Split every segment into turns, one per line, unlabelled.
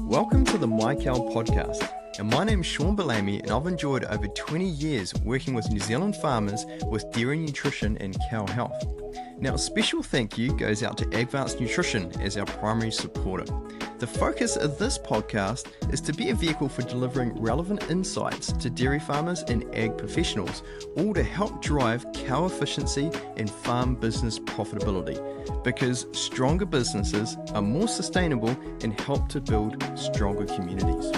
Welcome to the My Cow podcast, and my name's Shaun and I've enjoyed over 20 years working with New Zealand farmers with dairy nutrition and cow health. Now, a special thank you goes out to Advanced Nutrition as our primary supporter. The focus of this podcast is to be a vehicle for delivering relevant insights to dairy farmers and ag professionals, all to help drive cow efficiency and farm business profitability, because stronger businesses are more sustainable and help to build stronger communities.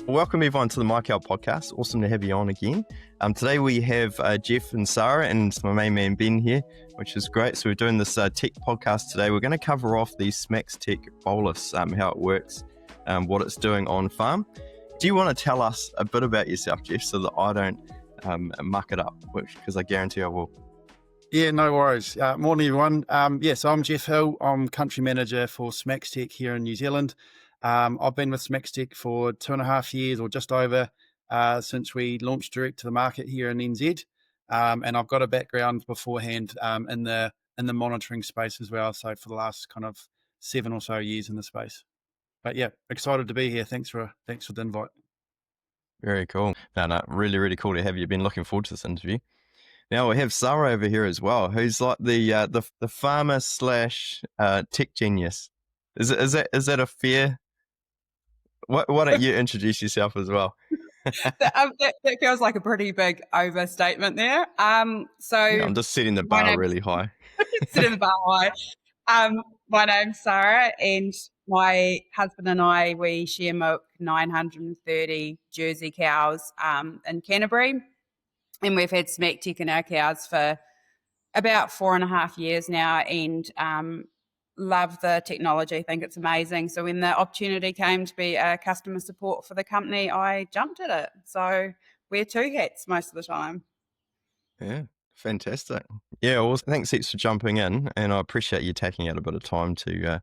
Welcome everyone to the My Cow podcast. Awesome to have you on again. Today we have Jeff and Sara and my main man Ben here, which is great. So we're doing this tech podcast today. We're going to cover off the SmaXtec bolus, how it works, what it's doing on farm. Do you want to tell us a bit about yourself, Jeff, so that I don't muck it up, because I guarantee I will.
Yeah, no worries. Morning everyone. So I'm Jeff Hill. I'm country manager for SmaXtec here in New Zealand. I've been with SmaXtec for 2.5 years or just over since we launched direct to the market here in NZ. And I've got a background beforehand in the monitoring space as well. So for the last kind of 7 or so years in the space. But yeah, excited to be here. Thanks for the invite.
Very cool. No, really, really cool to have you. Been looking forward to this interview. Now we have Sara over here as well, who's like the farmer slash tech genius. Is that a fair? Why don't you introduce yourself as well?
That feels like a pretty big overstatement there. I'm
just setting the bar really high.
Setting the bar high. My name's Sara, and my husband and I, we share milk 930 Jersey cows in Canterbury, and we've had SmaXtec in our cows for about 4.5 years now, and love the technology. I think it's amazing. So when the opportunity came to be a customer support for the company, I jumped at it. So wear 2 hats most of the time.
Yeah, fantastic. Yeah, well, thanks heaps for jumping in, and I appreciate you taking out a bit of time to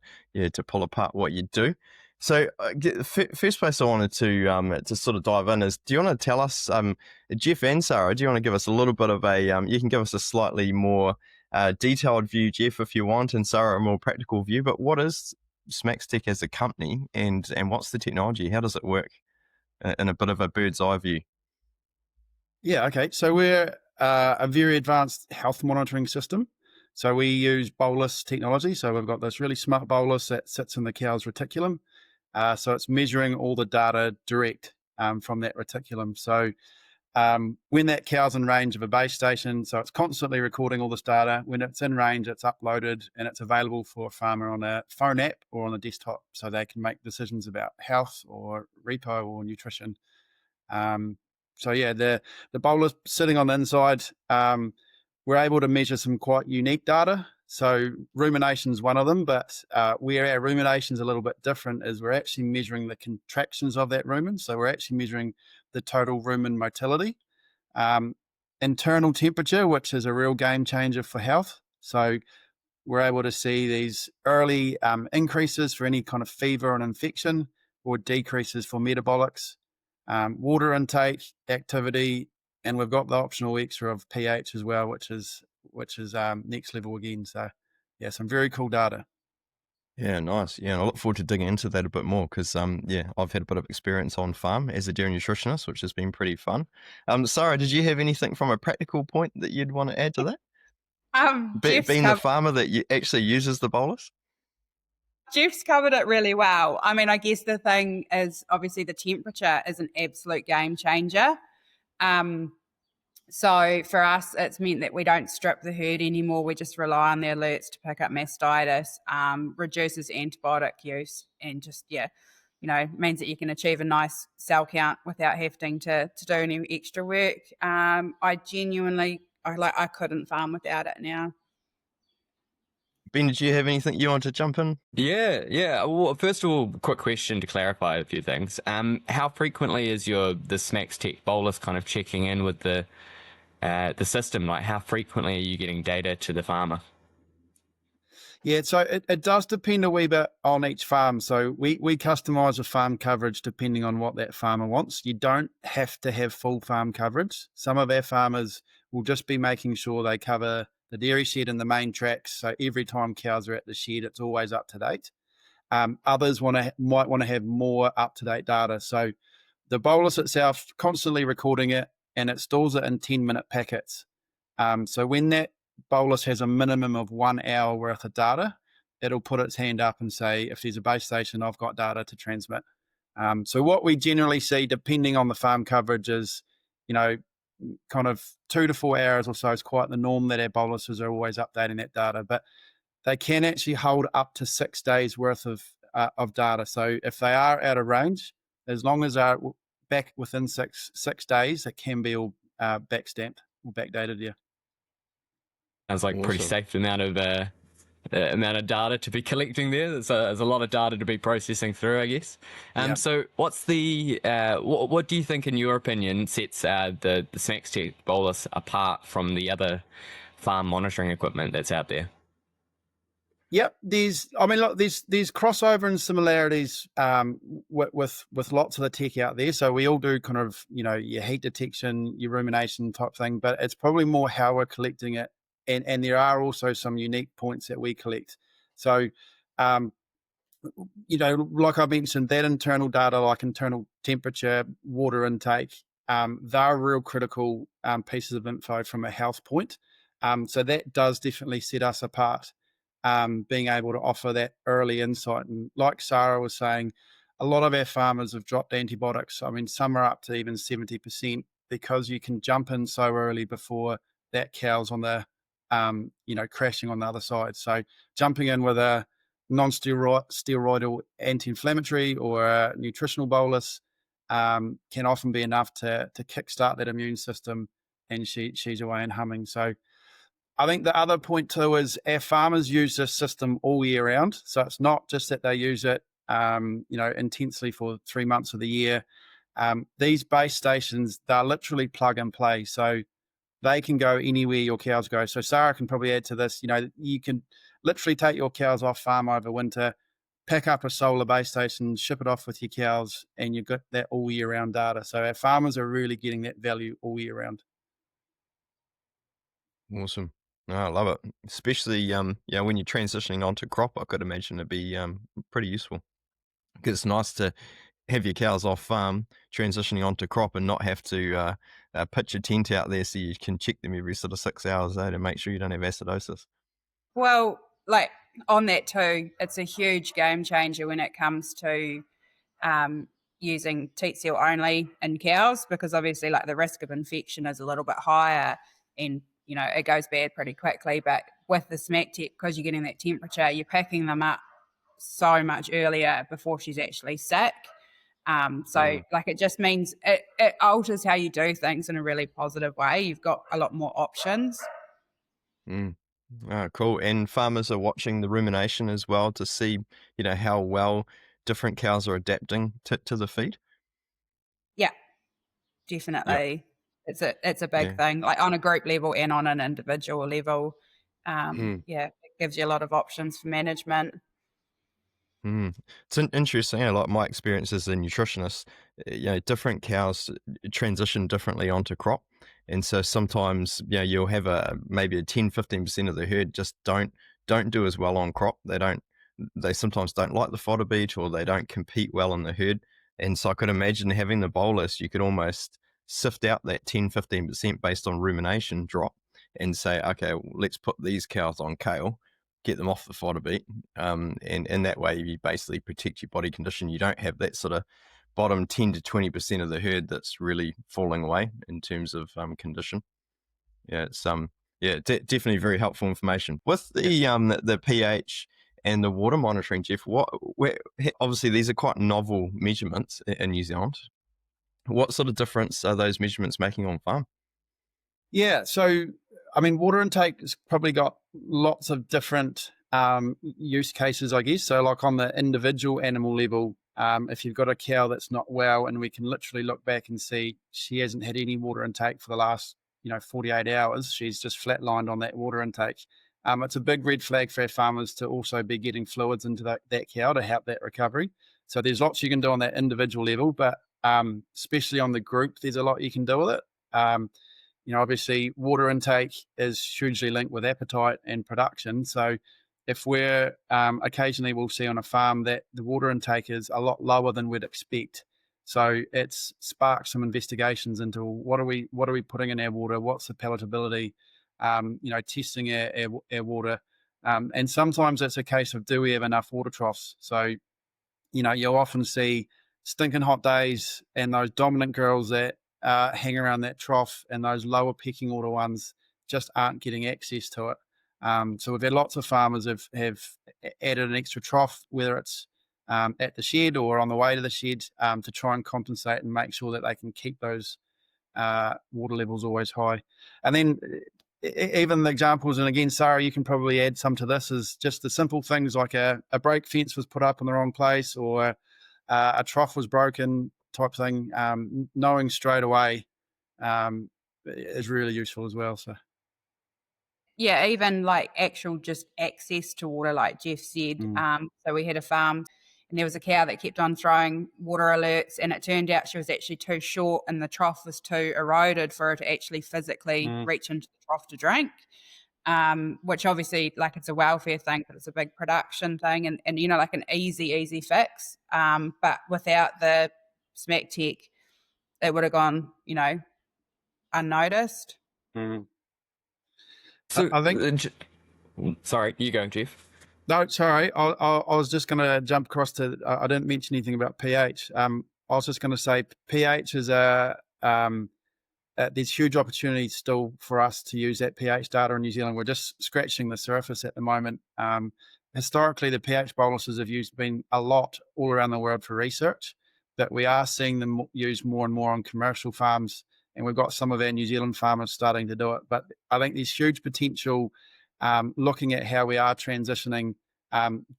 pull apart what you do. So first place I wanted to sort of dive in is, do you want to tell us, Jeff and Sara, do you want to give us a little bit of you can give us a slightly more detailed view, Jeff, if you want, and Sara, a more practical view, but what is SmaXtec as a company, and what's the technology? How does it work in a bit of a bird's eye view?
Yeah, okay. So we're a very advanced health monitoring system. So we use bolus technology. So we've got this really smart bolus that sits in the cow's reticulum. So it's measuring all the data direct from that reticulum. So when that cow's in range of a base station, so it's constantly recording all this data. When it's in range, it's uploaded and it's available for a farmer on a phone app or on a desktop, so they can make decisions about health or repo or nutrition. The bolus sitting on the inside, we're able to measure some quite unique data. So rumination is one of them, but where our rumination is a little bit different is we're actually measuring the contractions of that rumen. So we're actually measuring the total rumen motility, internal temperature, which is a real game changer for health. So we're able to see these early increases for any kind of fever and infection, or decreases for metabolics, water intake, activity, and we've got the optional extra of pH as well, which is next level again. So yeah, some very cool data.
Yeah, nice. Yeah, and I look forward to digging into that a bit more, because I've had a bit of experience on farm as a dairy nutritionist, which has been pretty fun. Sara, did you have anything from a practical point that you'd want to add to that? Being the farmer that actually uses the bolus?
Jeff's covered it really well. I mean, I guess the thing is, obviously the temperature is an absolute game changer. So for us, it's meant that we don't strip the herd anymore. We just rely on the alerts to pick up mastitis, reduces antibiotic use, and just, means that you can achieve a nice cell count without having to do any extra work. I couldn't farm without it now.
Ben, did you have anything you want to jump in?
Yeah. Well, first of all, quick question to clarify a few things. How frequently is the SmaXtec bolus kind of checking in with the system? Like, how frequently are you getting data to the farmer?
Yeah, so it does depend a wee bit on each farm. So we customise the farm coverage depending on what that farmer wants. You don't have to have full farm coverage. Some of our farmers will just be making sure they cover the dairy shed and the main tracks. So every time cows are at the shed, it's always up to date. Others might want to have more up-to-date data. So the bolus itself, constantly recording it, and it stores it in 10-minute packets. So when that bolus has a minimum of 1 hour worth of data, it'll put its hand up and say, if there's a base station, I've got data to transmit. So what we generally see, depending on the farm coverage, is, kind of 2 to 4 hours or so is quite the norm that our boluses are always updating that data. But they can actually hold up to 6 days worth of data. So if they are out of range, as long as they're back within six days, it can be all backstamped or backdated. Yeah.
Sounds like pretty safe amount of data to be collecting there. There's a lot of data to be processing through, I guess. So what's the what do you think, in your opinion, sets the SmaXtec bolus apart from the other farm monitoring equipment that's out there?
Yep, there's crossover and similarities with lots of the tech out there. So we all do kind of, your heat detection, your rumination type thing, but it's probably more how we're collecting it. And there are also some unique points that we collect. So, like I mentioned, that internal data, like internal temperature, water intake, they're real critical pieces of info from a health point. So that does definitely set us apart, being able to offer that early insight. And like Sarah was saying, a lot of our farmers have dropped antibiotics. I mean, some are up to even 70%, because you can jump in so early before that cow's on the crashing on the other side. So jumping in with a non-steroidal anti-inflammatory or a nutritional bolus can often be enough to kickstart that immune system, and she's away and humming. So I think the other point too is our farmers use this system all year round. So it's not just that they use it, intensely for 3 months of the year. These base stations, they're literally plug and play. So they can go anywhere your cows go. So Sarah can probably add to this. You can literally take your cows off farm over winter, pack up a solar base station, ship it off with your cows, and you've got that all year round data. So our farmers are really getting that value all year round.
Awesome. No, I love it. Especially, when you're transitioning onto crop, I could imagine it'd be pretty useful. Because it's nice to have your cows off farm, transitioning onto crop, and not have to pitch your tent out there so you can check them every sort of 6 hours to make sure you don't have acidosis.
Well, like on that too, it's a huge game changer when it comes to using teat seal only in cows, because obviously like the risk of infection is a little bit higher, and it goes bad pretty quickly. But with the SmaXtec, because you're getting that temperature, you're packing them up so much earlier before she's actually sick. Like it just means it alters how you do things in a really positive way. You've got a lot more options.
Oh, cool. And farmers are watching the rumination as well to see, how well different cows are adapting to the feed. Yeah,
definitely. Yep. It's a big thing, like on a group level and on an individual level. It gives you a lot of options for management.
It's interesting. Like my experience as a nutritionist, different cows transition differently onto crop. And so sometimes, you'll have maybe a 10-15% of the herd just don't do as well on crop. They sometimes don't like the fodder beet, or they don't compete well in the herd. And so I could imagine having the bolus, you could almost sift out that 10-15% based on rumination drop and say, okay, let's put these cows on kale, get them off the fodder beet, and that way you basically protect your body condition. You don't have that sort of bottom 10 to 20% of the herd that's really falling away in terms of condition. It's definitely very helpful information. With the pH and the water monitoring, Jeff, obviously these are quite novel measurements in New Zealand. What sort of difference are those measurements making on farm?
Yeah, so I mean, water intake has probably got lots of different use cases, I guess. So like on the individual animal level, if you've got a cow that's not well, and we can literally look back and see she hasn't had any water intake for the last 48 hours, she's just flatlined on that water intake. It's a big red flag for our farmers to also be getting fluids into that cow to help that recovery. So there's lots you can do on that individual level, but especially on the group, there's a lot you can do with it. Obviously water intake is hugely linked with appetite and production. So if we're occasionally we'll see on a farm that the water intake is a lot lower than we'd expect. So it's sparked some investigations into what are we putting in our water, what's the palatability, testing our water. And sometimes it's a case of, do we have enough water troughs? So, you'll often see stinking hot days and those dominant girls that hang around that trough, and those lower pecking order ones just aren't getting access to it. So we've had lots of farmers have added an extra trough, whether it's at the shed or on the way to the shed, to try and compensate and make sure that they can keep those water levels always high. And then even the examples, and again, Sarah, you can probably add some to this, is just the simple things like a brake fence was put up in the wrong place, or a trough was broken type thing. Knowing straight away is really useful as well. So.
Yeah, even like actual just access to water, like Jeff said. So we had a farm and there was a cow that kept on throwing water alerts, and it turned out she was actually too short and the trough was too eroded for her to actually physically reach into the trough to drink, which obviously, like, it's a welfare thing, but it's a big production thing, and like an easy fix. But without the SmaXtec, it would have gone, unnoticed.
Mm.
So
I think.
Sorry, you go, Jeff.
No, sorry. I was just going to jump across to. I didn't mention anything about pH. I was just going to say pH is there's huge opportunity still for us to use that pH data in New Zealand. We're just scratching the surface at the moment. Historically, the pH boluses have been a lot all around the world for research, but we are seeing them used more and more on commercial farms. And we've got some of our New Zealand farmers starting to do it. But I think there's huge potential looking at how we are transitioning,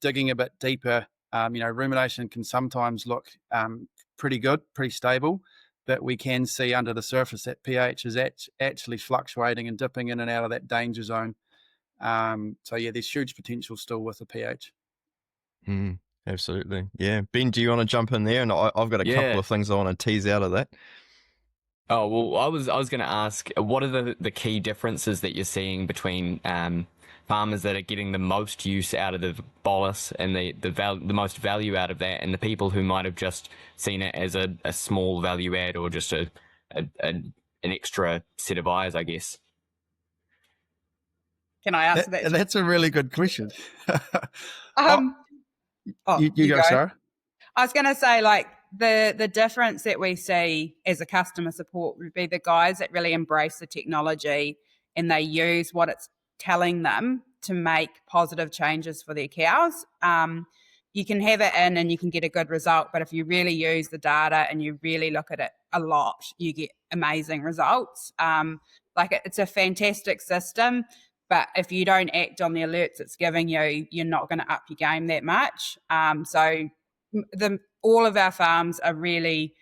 digging a bit deeper. Rumination can sometimes look pretty good, pretty stable, but we can see under the surface that pH is actually fluctuating and dipping in and out of that danger zone. So, yeah, there's huge potential still with the pH.
Absolutely. Yeah. Ben, do you want to jump in there? And I've got a couple of things I want to tease out of that.
Oh, well, I was going to ask, what are the key differences that you're seeing between farmers that are getting the most use out of the bolus and the most value out of that, and the people who might have just seen it as a small value add, or just an extra set of eyes, I guess?
Can I answer that?
That's a really good question.
You
go, Sarah.
I was going to say, like, the difference that we see as a customer support would be the guys that really embrace the technology and they use what it's telling them to make positive changes for their cows. You can have it in and you can get a good result, but if you really use the data and you really look at it a lot, you get amazing results. It's a fantastic system, but if you don't act on the alerts it's giving you, you're not going to up your game that much. So all of our farms are really,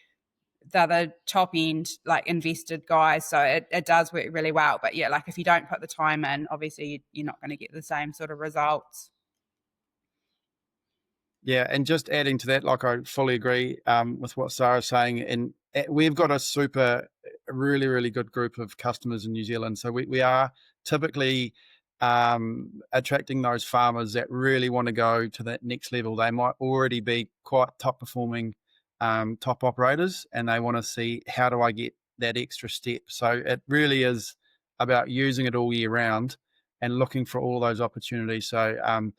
they're the top end, like, invested guys. So it does work really well. But yeah, like, if you don't put the time in, obviously you're not going to get the same sort of results.
Yeah, and just adding to that, like, I fully agree with what Sarah's saying. And we've got a really, really good group of customers in New Zealand. So we are typically attracting those farmers that really want to go to that next level. They might already be quite top performing top operators, and they want to see, how do I get that extra step? So it really is about using it all year round and looking for all those opportunities. So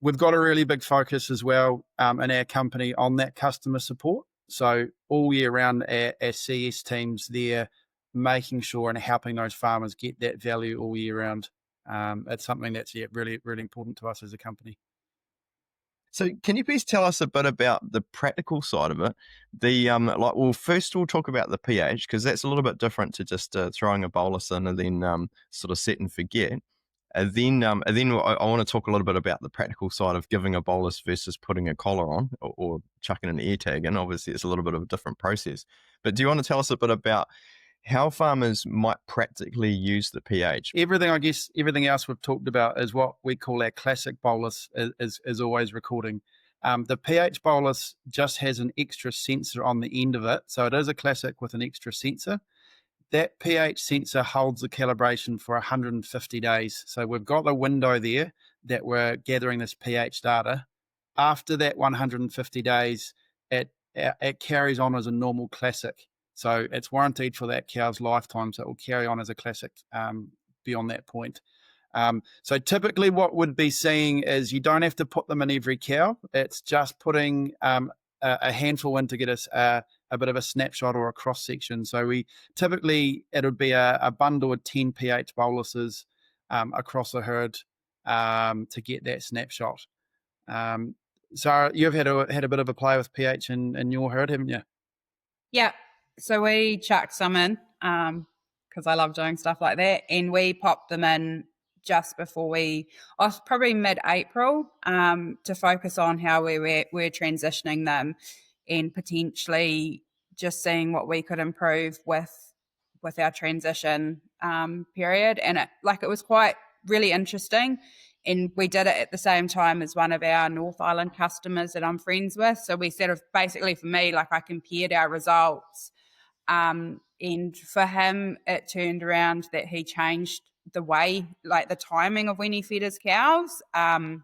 we've got a really big focus as well in our company on that customer support. So all year round, our CS teams there making sure and helping those farmers get that value all year round. It's something that's really, really important to us as a company.
So can you please tell us a bit about the practical side of it? First we'll talk about the pH, because that's a little bit different to just throwing a bolus in and then sort of set and forget. And then I want to talk a little bit about the practical side of giving a bolus versus putting a collar on or chucking an ear tag in. Obviously, it's a little bit of a different process. But do you want to tell us a bit about how farmers might practically use the pH?
Everything else we've talked about is what we call our classic bolus, is always recording. The pH bolus just has an extra sensor on the end of it. So it is a classic with an extra sensor. That pH sensor holds the calibration for 150 days. So we've got the window there that we're gathering this pH data. After that 150 days, it carries on as a normal classic. So it's warranted for that cow's lifetime, so it will carry on as a classic beyond that point. So typically what we'd be seeing is you don't have to put them in every cow. It's just putting a handful in to get us a bit of a snapshot or a cross section. So we typically, it would be a bundle of 10 pH boluses across a herd to get that snapshot. So you've had a bit of a play with pH in your herd, haven't you?
Yeah. So we chucked some in because I love doing stuff like that, and we popped them in just before probably mid-April, to focus on how we're transitioning them and potentially just seeing what we could improve with our transition period. And it was quite really interesting. And we did it at the same time as one of our North Island customers that I'm friends with. So we sort of basically, for me, I compared our results. And for him, it turned around that he changed the way, the timing of when he fed his cows. And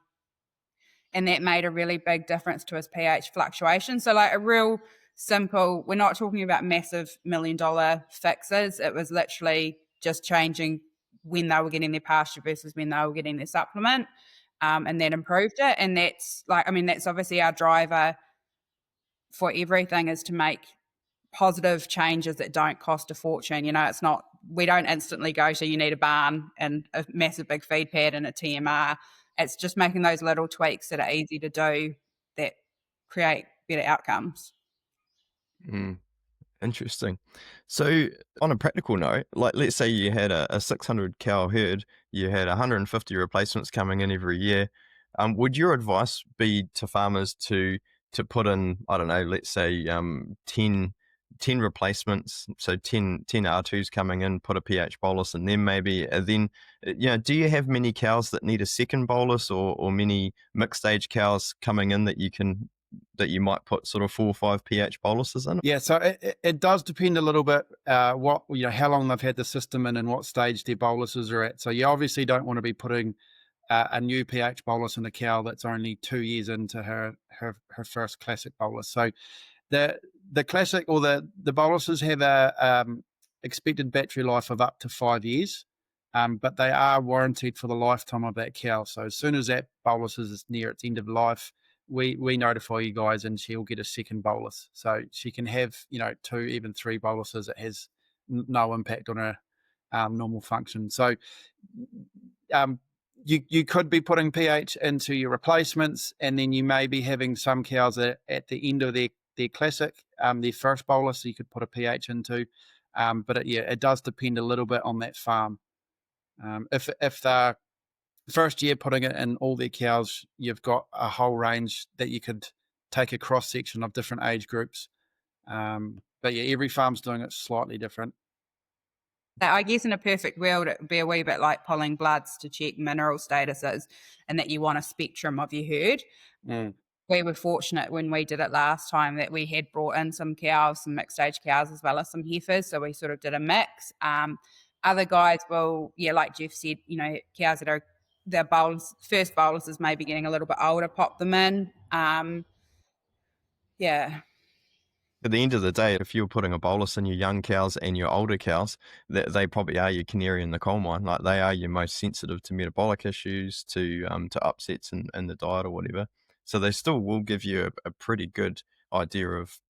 that made a really big difference to his pH fluctuation. So a real simple, we're not talking about massive $1 million fixes. It was literally just changing when they were getting their pasture versus when they were getting their supplement. And that improved it. And that's that's obviously our driver for everything, is to make positive changes that don't cost a fortune. It's not, we don't instantly go to, you need a barn and a massive big feed pad and a TMR. It's just making those little tweaks that are easy to do that create better outcomes.
Interesting. So on a practical note, let's say you had a 600 cow herd, you had 150 replacements coming in every year. Would your advice be to farmers to put in, I don't know, let's say 10 replacements, so 10 R2s coming in, put a pH bolus in them maybe, and then, do you have many cows that need a second bolus or many mixed age cows coming in that you might put sort of 4 or 5 pH boluses in?
Yeah, so it does depend a little bit how long they've had the system in and what stage their boluses are at. So you obviously don't want to be putting a new pH bolus in a cow that's only 2 years into her first classic bolus. So the classic or the boluses have a expected battery life of up to 5 years, but they are warranted for the lifetime of that cow. So as soon as that bolus is near its end of life, we notify you guys and she'll get a second bolus. So she can have 2, even 3 boluses. It has no impact on her normal function. So you could be putting pH into your replacements, and then you may be having some cows at the end of their classic, their first bolus, so you could put a pH into. But it does depend a little bit on that farm. If they're first year putting it in all their cows, you've got a whole range that you could take a cross section of different age groups. But every farm's doing it slightly different.
I guess in a perfect world, it would be a wee bit like pulling bloods to check mineral statuses, and that you want a spectrum of your herd. We were fortunate when we did it last time that we had brought in some cows, some mixed age cows, as well as some heifers. So we sort of did a mix. Other guys will, like Jeff said, cows that are their first boluses maybe getting a little bit older, pop them in.
At the end of the day, if you're putting a bolus in your young cows and your older cows, they probably are your canary in the coal mine. They are your most sensitive to metabolic issues, to upsets in the diet or whatever. So they still will give you a pretty good idea of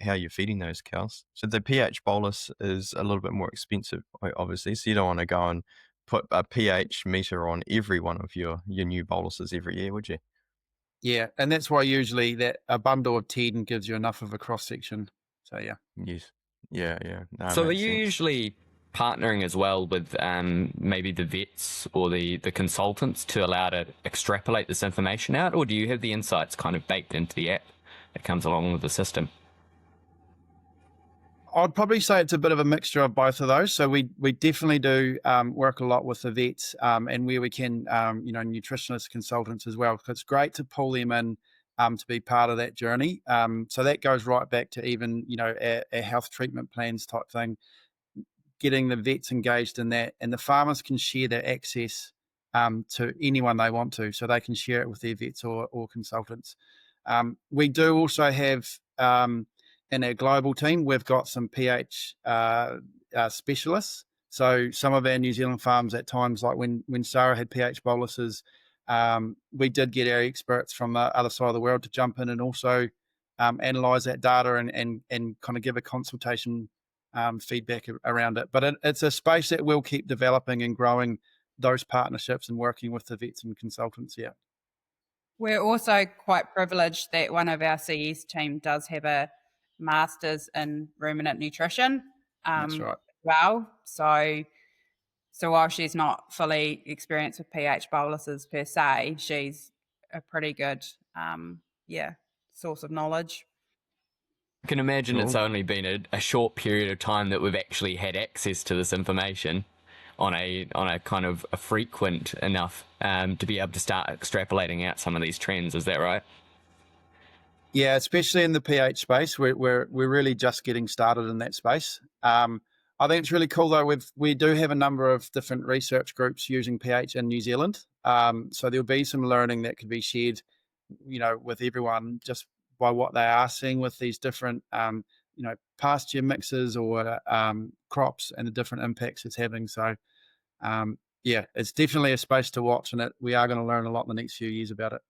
how you're feeding those cows. So the pH bolus is a little bit more expensive, obviously. So you don't want to go and put a pH meter on every one of your new boluses every year, would you?
Yeah, and that's why usually that a bundle of 10 gives you enough of a cross section. So
Yes. Yeah. No,
so are you
sense.
usually partnering as well with maybe the vets or the consultants to allow to extrapolate this information out, or do you have the insights kind of baked into the app that comes along with the system?
I'd probably say it's a bit of a mixture of both of those. So we definitely do work a lot with the vets, and where we can, nutritionist consultants as well. It's great to pull them in to be part of that journey. So that goes right back to even, our health treatment plans type thing, getting the vets engaged in that, and the farmers can share their access to anyone they want to, so they can share it with their vets or consultants. We do also have in our global team, we've got some pH specialists. So some of our New Zealand farms at times, like when Sarah had pH boluses, we did get our experts from the other side of the world to jump in and also analyze that data and kind of give a consultation feedback around it. But it's a space that we'll keep developing and growing those partnerships and working with the vets and consultants. Yeah.
We're also quite privileged that one of our CE's team does have a master's in ruminant nutrition.
That's right.
Well, so while she's not fully experienced with pH boluses per se, she's a pretty good, source of knowledge.
I can imagine
Sure.
it's only been a short period of time that we've actually had access to this information on a kind of a frequent enough to be able to start extrapolating out some of these trends. Is that right?
Yeah, especially in the pH space, we're really just getting started in that space. I think it's really cool though. We do have a number of different research groups using pH in New Zealand, so there'll be some learning that could be shared, with everyone just by what they are seeing with these different, pasture mixes or crops and the different impacts it's having. So, it's definitely a space to watch, and we are going to learn a lot in the next few years about it.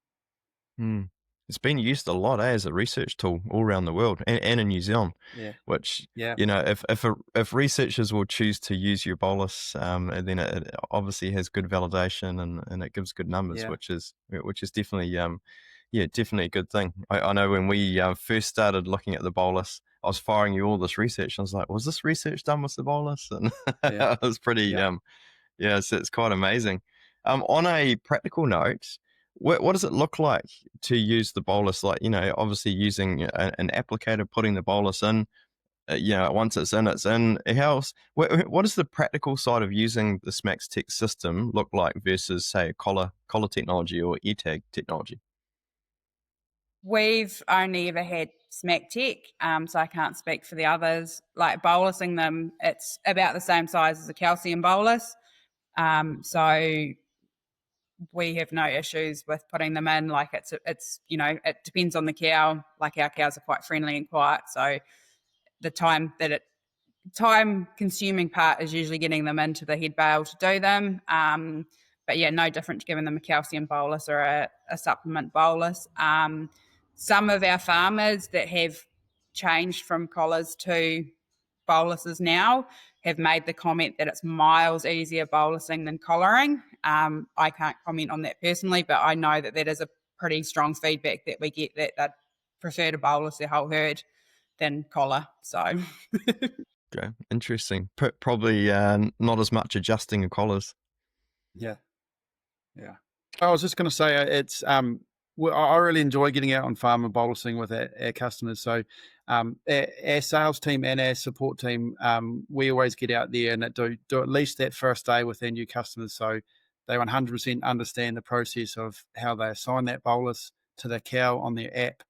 It's been used a lot as a research tool all around the world and in New Zealand.
Yeah.
Which,
Yeah.
if researchers will choose to use your bolus, then it obviously has good validation and it gives good numbers,
Yeah.
which is definitely definitely a good thing. I know when we first started looking at the bolus, I was firing you all this research, and I was like, was this research done with the bolus? And
Yeah.
it was pretty so it's quite amazing. On a practical note, what does it look like to use the bolus? Like, obviously using an applicator, putting the bolus in, once it's in, it's in. What does the practical side of using the SmaXtec system look like versus, say, collar technology or ear-tag technology?
We've only ever had SmaXtec, so I can't speak for the others. Like bolusing them, it's about the same size as a calcium bolus. So we have no issues with putting them in. Like it's it depends on the cow. Like our cows are quite friendly and quiet, so the time consuming part is usually getting them into the head bale to do them. But yeah, no different to giving them a calcium bolus or a supplement bolus. Some of our farmers that have changed from collars to boluses now have made the comment that it's miles easier bolusing than collaring. I can't comment on that personally, but I know that is a pretty strong feedback that we get, that they'd prefer to bolus their whole herd than collar. So
Okay, interesting. Probably not as much adjusting of collars.
Yeah. I was just going to say it's I really enjoy getting out on farm and bolusing with our customers. So our sales team and our support team, we always get out there and do at least that first day with our new customers, so they 100% understand the process of how they assign that bolus to the cow on their app,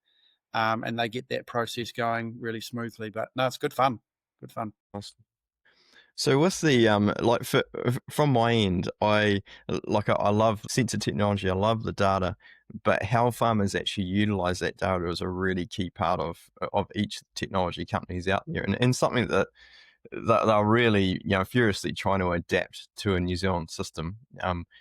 and they get that process going really smoothly. But no, it's good fun.
Awesome. So with the from my end, I love sensor technology. I love the data, but how farmers actually utilize that data is a really key part of each technology companies out there, and something that they're really furiously trying to adapt to a New Zealand system,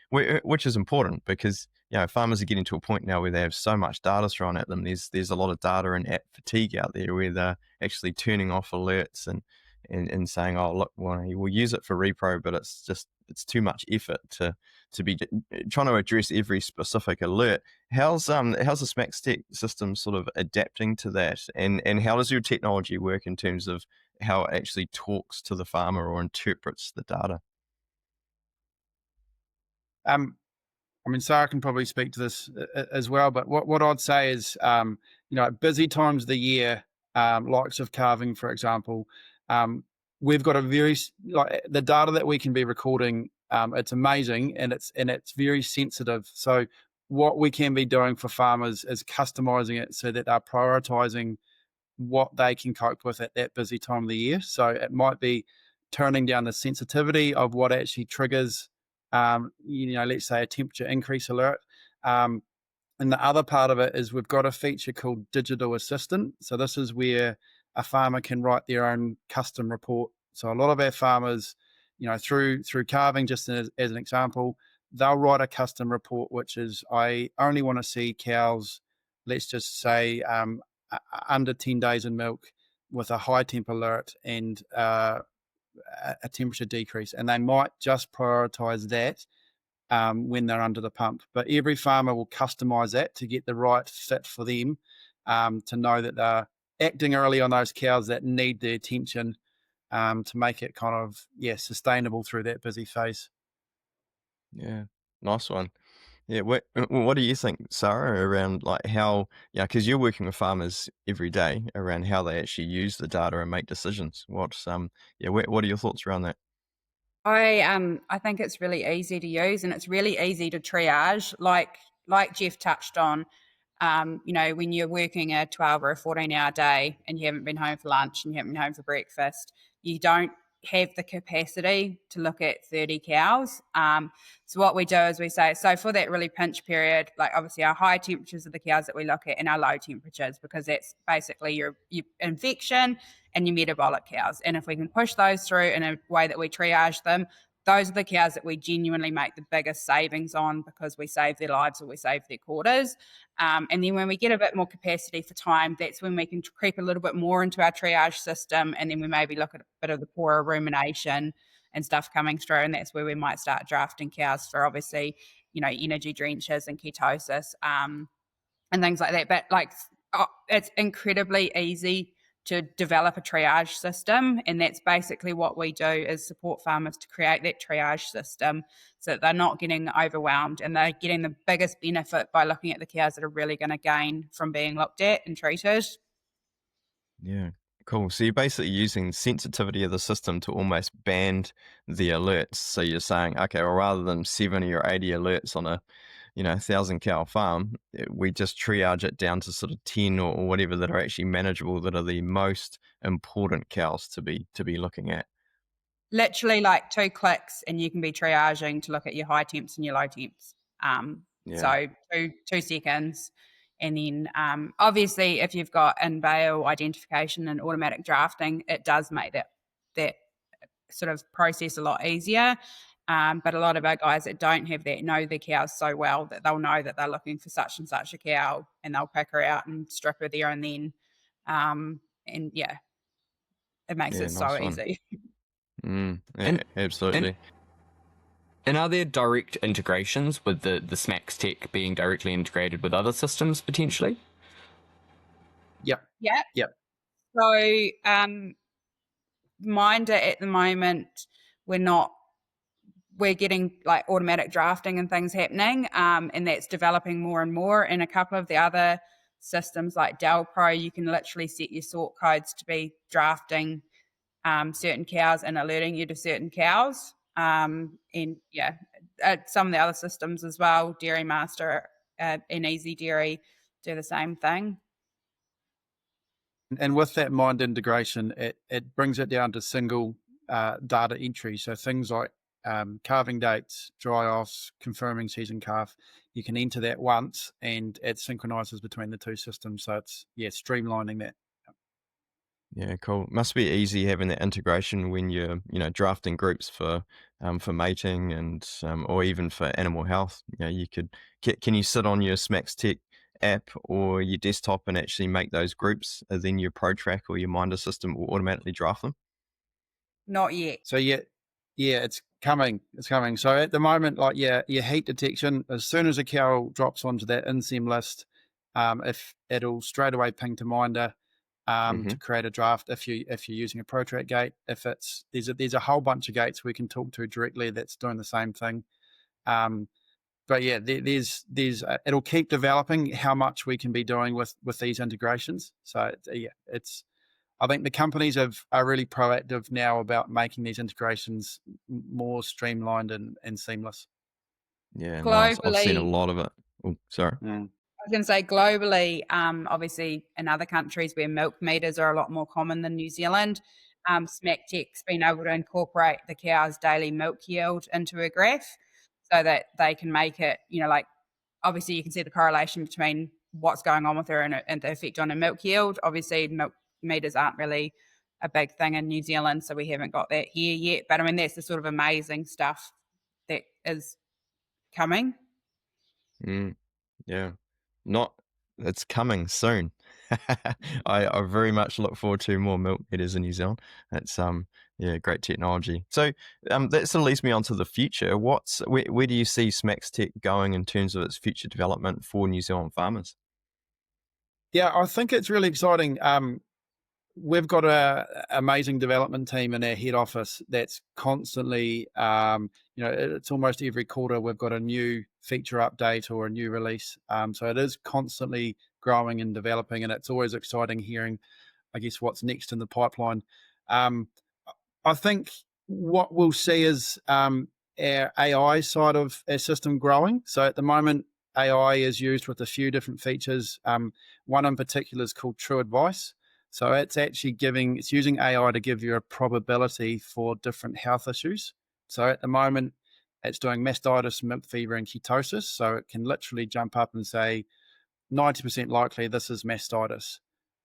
which is important because farmers are getting to a point now where they have so much data thrown at them. There's a lot of data and app fatigue out there where they're actually turning off alerts and saying, oh look, well, we'll use it for repro, but it's too much effort to be trying to address every specific alert. How's the SmaXtec system sort of adapting to that, and how does your technology work in terms of how it actually talks to the farmer or interprets the data?
I mean, Sarah can probably speak to this as well, but what I'd say is, busy times of the year, likes of calving, for example, we've got the data that we can be recording. It's amazing, and it's very sensitive. So what we can be doing for farmers is customizing it so that they're prioritizing what they can cope with at that busy time of the year. So it might be turning down the sensitivity of what actually triggers let's say a temperature increase alert. And the other part of it is we've got a feature called Digital Assistant. So this is where a farmer can write their own custom report. So a lot of our farmers, through calving, just as an example, they'll write a custom report, which is, I only want to see cows, let's just say, under 10 days in milk with a high temp alert and a temperature decrease. And they might just prioritize that when they're under the pump. But every farmer will customize that to get the right fit for them, to know that they're acting early on those cows that need the attention, to make it kind of, sustainable through that busy phase.
Yeah, nice one. Yeah, what do you think, Sarah, around like how, because you're working with farmers every day, around how they actually use the data and make decisions. What are your thoughts around that?
I think it's really easy to use, and it's really easy to triage, like Jeff touched on. When you're working a 12 or a 14-hour day and you haven't been home for lunch and you haven't been home for breakfast, you don't have the capacity to look at 30 cows. So what we do is we say, so for that really pinch period, like obviously our high temperatures are the cows that we look at, and our low temperatures, because that's basically your infection and your metabolic cows. And if we can push those through in a way that we triage them, those are the cows that we genuinely make the biggest savings on, because we save their lives or we save their quarters. And then when we get a bit more capacity for time, that's when we can creep a little bit more into our triage system, and then we maybe look at a bit of the poorer rumination and stuff coming through, and that's where we might start drafting cows for obviously, energy drenches and ketosis, and things like that. But it's incredibly easy to develop a triage system, and that's basically what we do, is support farmers to create that triage system so that they're not getting overwhelmed and they're getting the biggest benefit by looking at the cows that are really going to gain from being looked at and treated.
Yeah, cool. So you're basically using sensitivity of the system to almost band the alerts. So you're saying, okay, well, rather than 70 or 80 alerts on a 1,000 cow farm, we just triage it down to sort of 10 or whatever that are actually manageable, that are the most important cows to be looking at.
Literally like 2 clicks and you can be triaging to look at your high temps and your low temps. So 2 seconds. And then obviously if you've got in-bale identification and automatic drafting, it does make that sort of process a lot easier. But a lot of our guys that don't have that know their cows so well that they'll know that they're looking for such and such a cow, and they'll pick her out and strip her there and then. It makes it so easy.
Absolutely.
And are there direct integrations with the SmaXtec being directly integrated with other systems potentially?
Yep.
So Minder at the moment, we're getting like automatic drafting and things happening, and that's developing more and more. And a couple of the other systems like Del Pro, you can literally set your sort codes to be drafting certain cows and alerting you to certain cows. Some of the other systems as well, Dairy Master and Easy Dairy, do the same thing.
And with that Mind integration, it brings it down to single data entry. So things like calving dates, dry offs, confirming season calf, you can enter that once and it synchronizes between the two systems. So it's streamlining that.
Yeah, cool. Must be easy having that integration when you're, drafting groups for mating and or even for animal health. Can you sit on your SmaXtec app or your desktop and actually make those groups, and then your ProTrack or your Minder system will automatically draft them?
Not yet.
So it's coming. So at the moment, your heat detection, as soon as a cow drops onto that INSEM list, if it'll straight away ping to Minder to create a draft. If you're using a ProTrack gate, if it's there's a whole bunch of gates we can talk to directly that's doing the same thing. But there's it'll keep developing how much we can be doing with these integrations. So I think the companies are really proactive now about making these integrations more streamlined and seamless.
Yeah, nice. I've seen a lot of it. Oh, sorry.
I was going to say globally, obviously in other countries where milk meters are a lot more common than New Zealand, SmaXtec's been able to incorporate the cow's daily milk yield into a graph. so that they can make it, like, obviously you can see the correlation between what's going on with her and the effect on her milk yield. Obviously, milk meters aren't really a big thing in New Zealand, so we haven't got that here yet. But I mean, that's the sort of amazing stuff that is coming.
Yeah, not. It's coming soon. I very much look forward to more milk meters in New Zealand. It's great technology. So that sort of leads me on to the future. Where do you see SmaXtec going in terms of its future development for New Zealand farmers?
Yeah, I think it's really exciting. We've got an amazing development team in our head office that's constantly, it's almost every quarter we've got a new feature update or a new release. So it is constantly growing and developing, and it's always exciting hearing, I guess, what's next in the pipeline. I think what we'll see is our AI side of our system growing. So at the moment, AI is used with a few different features. One in particular is called True Advice. So it's using AI to give you a probability for different health issues. So at the moment, it's doing mastitis, milk fever, and ketosis. So it can literally jump up and say 90% likely this is mastitis.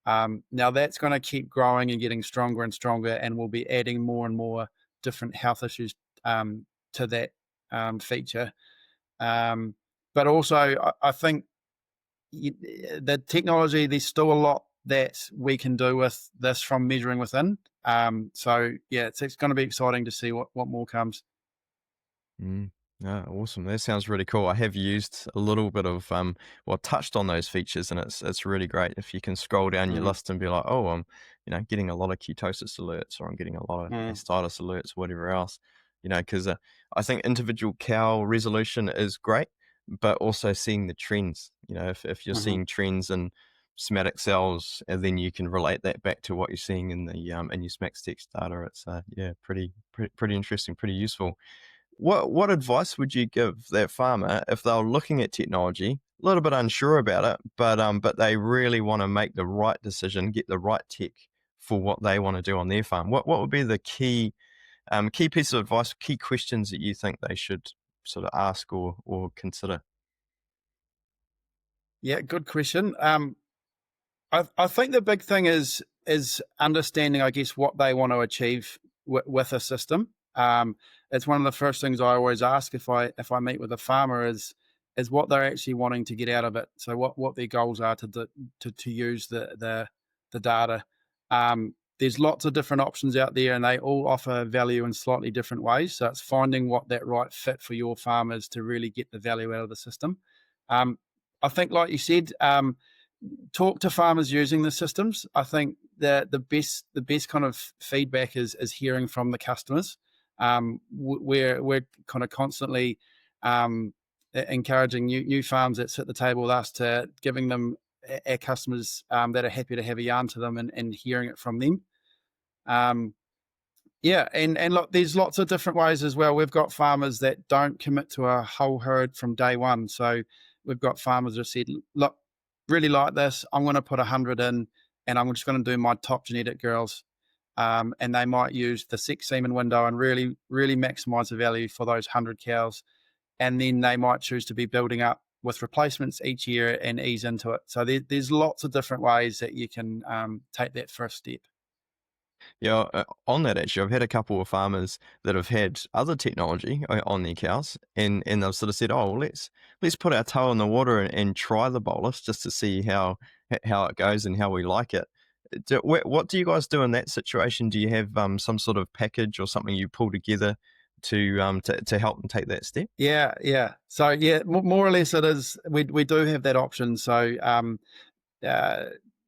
Now that's going to keep growing and getting stronger and stronger, and we'll be adding more and more different health issues to that feature. But also, I think the technology, there's still a lot that we can do with this from measuring within. So yeah, it's going to be exciting to see what more comes.
Awesome. That sounds really cool. I have used a little bit of touched on those features, and it's really great if you can scroll down your list and be like, oh, I'm getting a lot of ketosis alerts, or I'm getting a lot of mastitis alerts, whatever else, because I think individual cow resolution is great, but also seeing the trends. If you're seeing trends in somatic cells, and then you can relate that back to what you're seeing in the in your SmaXtec data. It's pretty interesting, pretty useful. What advice would you give that farmer if they're looking at technology, a little bit unsure about it, but they really want to make the right decision, get the right tech for what they want to do on their farm? What would be the key piece of advice, key questions that you think they should sort of ask or consider?
Yeah, good question. I think the big thing is understanding, I guess, what they want to achieve with a system. It's one of the first things I always ask if I meet with a farmer is what they're actually wanting to get out of it. So what their goals are to use the data. There's lots of different options out there, and they all offer value in slightly different ways. So it's finding what that right fit for your farm is to really get the value out of the system. I think, like you said, talk to farmers using the systems. I think the best kind of feedback is hearing from the customers. We're kind of constantly encouraging new farms that sit at the table with us to giving them our customers that are happy to have a yarn to them and hearing it from them. And look, there's lots of different ways as well. We've got farmers that don't commit to a whole herd from day one. So we've got farmers that have said, look, really like this, I'm going to put 100 in, and I'm just going to do my top genetic girls. And they might use the sex semen window and really, really maximize the value for those 100 cows. And then they might choose to be building up with replacements each year and ease into it. So there's lots of different ways that you can take that first step.
Yeah, on that actually, I've had a couple of farmers that have had other technology on their cows, and they've sort of said, "Oh, well, let's put our toe in the water and try the bolus just to see how it goes and how we like it." What do you guys do in that situation? Do you have some sort of package or something you pull together to help them take that step?
Yeah. So yeah, more or less it is. We do have that option. So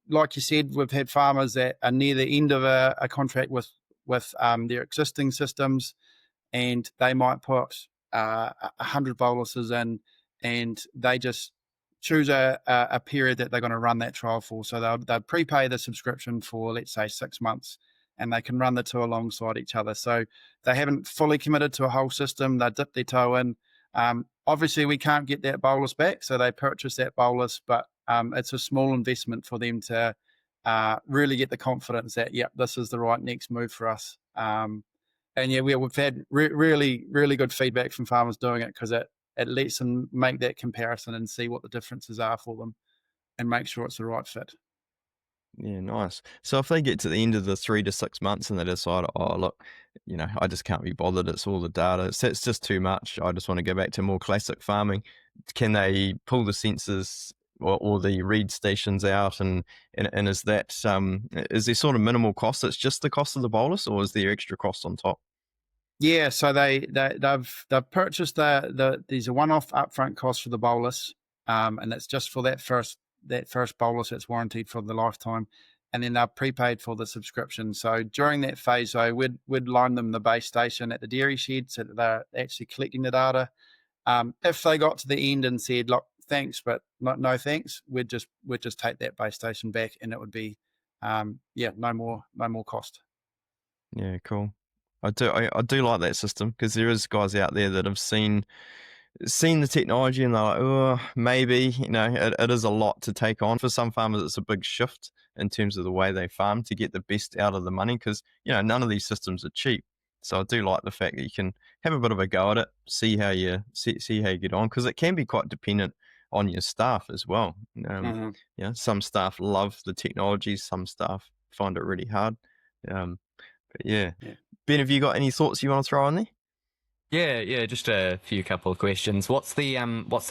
like you said, we've had farmers that are near the end of a contract with their existing systems, and they might put 100 boluses in, and they just choose a period that they're going to run that trial for. So they'll prepay the subscription for, let's say, 6 months, and they can run the two alongside each other. So they haven't fully committed to a whole system. They dip their toe in. Obviously, we can't get that bolus back, so they purchase that bolus, but it's a small investment for them to really get the confidence that, yep, this is the right next move for us. And yeah, we've had really, really good feedback from farmers doing it, because it it lets them make that comparison and see what the differences are for them and make sure it's the right fit.
Yeah, nice. So if they get to the end of the 3 to 6 months and they decide, oh, look, I just can't be bothered. It's all the data. It's just too much. I just want to go back to more classic farming. Can they pull the sensors or the read stations out? And is that, is there sort of minimal cost? It's just the cost of the bolus, or is there extra cost on top?
Yeah, so they've purchased there's a one-off upfront cost for the bolus, and it's just for that first bolus. It's warranted for the lifetime, and then they're prepaid for the subscription. So during that phase, though, we'd loan them the base station at the dairy shed, so that they're actually collecting the data. If they got to the end and said, "Look, thanks, but no thanks," we'd just take that base station back, and it would be, no more cost.
Yeah, cool. I do like that system, because there is guys out there that have seen the technology and they're like, oh, maybe, it is a lot to take on. For some farmers, it's a big shift in terms of the way they farm to get the best out of the money, because, none of these systems are cheap. So I do like the fact that you can have a bit of a go at it, see how you get on, because it can be quite dependent on your staff as well. Some staff love the technology, some staff find it really hard. But yeah. Ben, have you got any thoughts you want to throw on there?
Yeah, just a couple of questions. What's the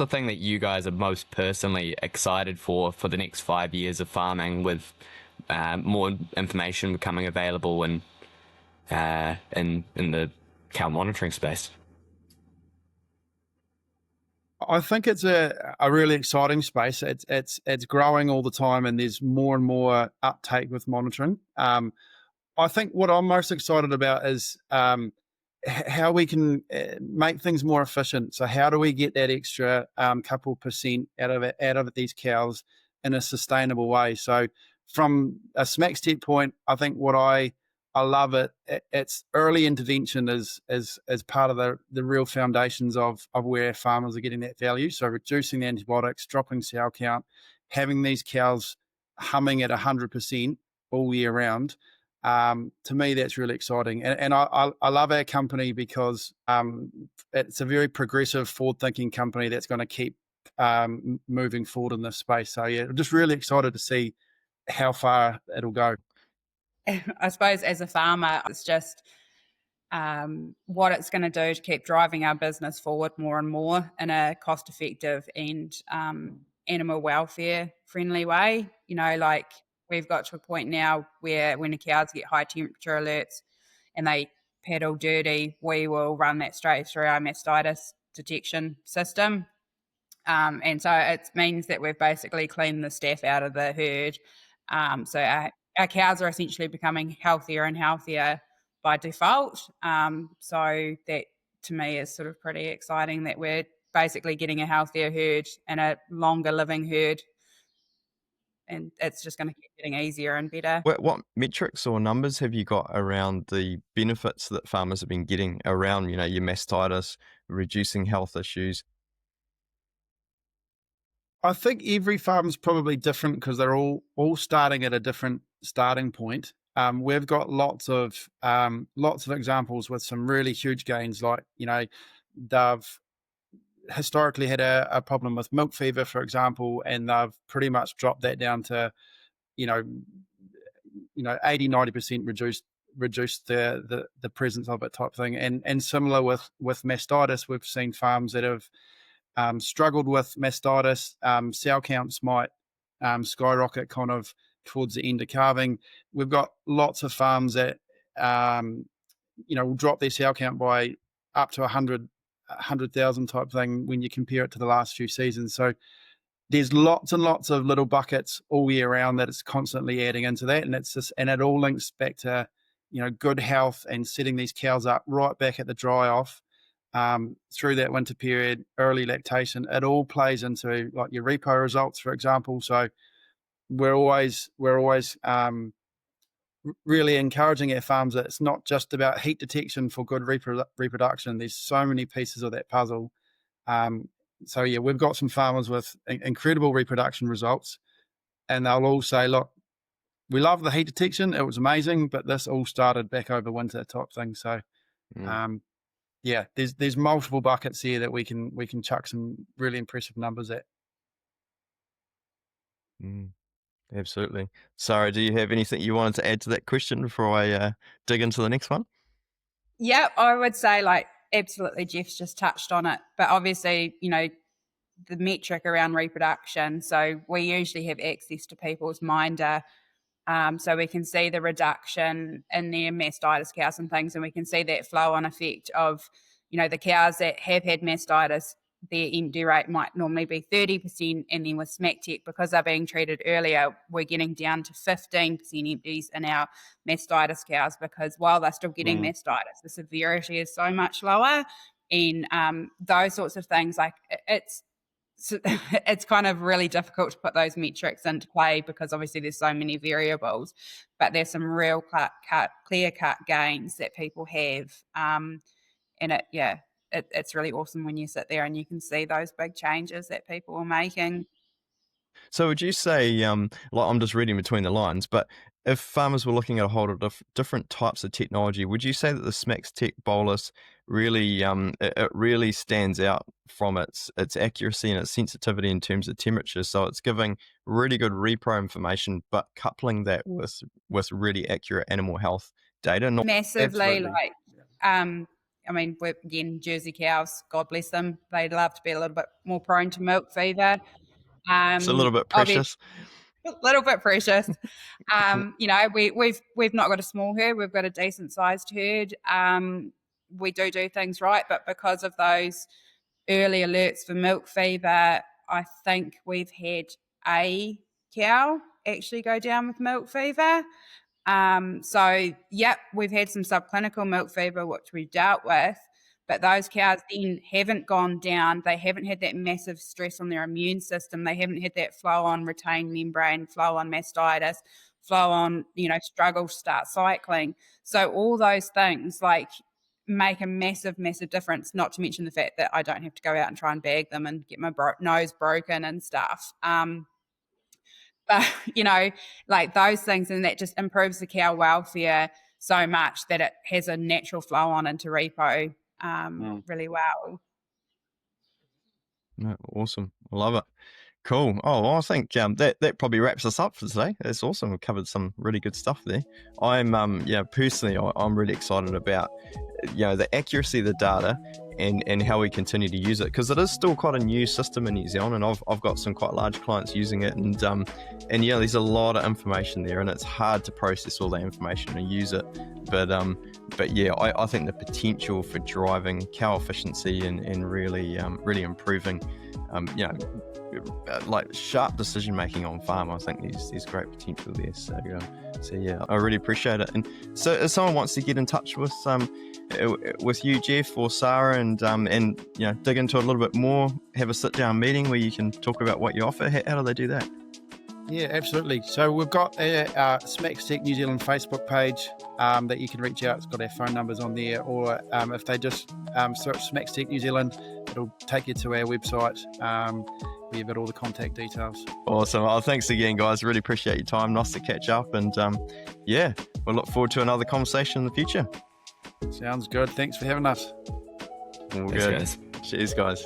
thing that you guys are most personally excited for the next 5 years of farming, with more information becoming available in the cow monitoring space?
I think it's a really exciting space. It's growing all the time, and there's more and more uptake with monitoring. I think what I'm most excited about is how we can make things more efficient. So how do we get that extra couple percent out of these cows in a sustainable way? So from a SmaXtec point, I think what I love it's early intervention is part of the real foundations of where farmers are getting that value. So reducing the antibiotics, dropping sow count, having these cows humming at 100% all year round. To me, that's really exciting. And I love our company because it's a very progressive, forward-thinking company that's going to keep moving forward in this space. So, yeah, I'm just really excited to see how far it'll go.
I suppose as a farmer, it's just what it's going to do to keep driving our business forward more and more in a cost-effective and animal welfare friendly way. Like we've got to a point now where when the cows get high temperature alerts and they paddle dirty, we will run that straight through our mastitis detection system. And so it means that we've basically cleaned the staph out of the herd. So our cows are essentially becoming healthier and healthier by default. So that to me is sort of pretty exciting, that we're basically getting a healthier herd and a longer living herd. And it's just going to keep getting easier and better.
What metrics or numbers have you got around the benefits that farmers have been getting around, your mastitis, reducing health issues?
I think every farm's probably different because they're all starting at a different starting point. We've got lots of examples with some really huge gains, like they've historically had a problem with milk fever, for example, and they've pretty much dropped that down to 80-90% reduced the presence of it type thing. And similar with mastitis, we've seen farms that have struggled with mastitis. Sow counts might skyrocket kind of towards the end of calving. We've got lots of farms that will drop their sow count by up to 100,000 type thing when you compare it to the last few seasons. So there's lots and lots of little buckets all year round that it's constantly adding into that, and it all links back to good health and setting these cows up right back at the dry off. Through that winter period, early lactation, it all plays into like your repo results, for example. So we're always really encouraging our farms that it's not just about heat detection for good reproduction. There's so many pieces of that puzzle. So yeah, we've got some farmers with incredible reproduction results, and they'll all say, look, we love the heat detection, it was amazing, but this all started back over winter type thing. So yeah, there's multiple buckets here that we can chuck some really impressive numbers at.
Absolutely. Sarah, do you have anything you wanted to add to that question before I dig into the next one?
Yeah, I would say absolutely Jeff's just touched on it. But obviously, the metric around reproduction. So we usually have access to people's minder. So we can see the reduction in their mastitis cows and things, and we can see that flow-on effect of, the cows that have had mastitis, their empty rate might normally be 30%, and then with SmaXtec, because they're being treated earlier, we're getting down to 15% empties in our mastitis cows, because while they're still getting mastitis, the severity is so much lower, and those sorts of things, it's kind of really difficult to put those metrics into play because obviously there's so many variables, but there's some real clear-cut gains that people have, and it's really awesome when you sit there and you can see those big changes that people are making.
So would you say, I'm just reading between the lines, but if farmers were looking at a whole lot of different types of technology, would you say that the SmaXtec bolus really, it really stands out from its accuracy and its sensitivity in terms of temperature? So it's giving really good repro information, but coupling that with really accurate animal health data.
Massively, again, Jersey cows, God bless them, they'd love to be a little bit more prone to milk fever.
It's a little bit precious.
A little bit precious. We've not got a small herd. We've got a decent sized herd. We do things right, but because of those early alerts for milk fever, I think we've had a cow actually go down with milk fever. We've had some subclinical milk fever, which we've dealt with, but those cows then haven't gone down. They haven't had that massive stress on their immune system. They haven't had that flow on retained membrane, flow on mastitis, flow on, struggle to start cycling. So all those things make a massive, massive difference, not to mention the fact that I don't have to go out and try and bag them and get my nose broken and stuff. But, those things, and that just improves the cow welfare so much that it has a natural flow on into repo really well.
No, awesome. I love it. Cool. Oh, well, I think that probably wraps us up for today. That's awesome. We've covered some really good stuff there. I'm personally I'm really excited about the accuracy of the data and how we continue to use it, because it is still quite a new system in New Zealand, and I've got some quite large clients using it, and there's a lot of information there, and it's hard to process all that information and use it. But yeah, I think the potential for driving cow efficiency and really improving sharp decision making on farm, I think there's great potential there. So yeah, I really appreciate it. And so if someone wants to get in touch with you, Jeff, or Sarah, and dig into it a little bit more, have a sit down meeting where you can talk about what you offer, how do they do that?
Yeah, absolutely. So we've got our SmaXtec New Zealand Facebook page that you can reach out. It's got our phone numbers on there, or if they just search SmaXtec New Zealand, it'll take you to our website where you've got all the contact details.
Awesome. Well, thanks again, guys. Really appreciate your time. Nice to catch up, and we'll look forward to another conversation in the future.
Sounds good. Thanks for having us.
All good. Guys. Cheers, guys.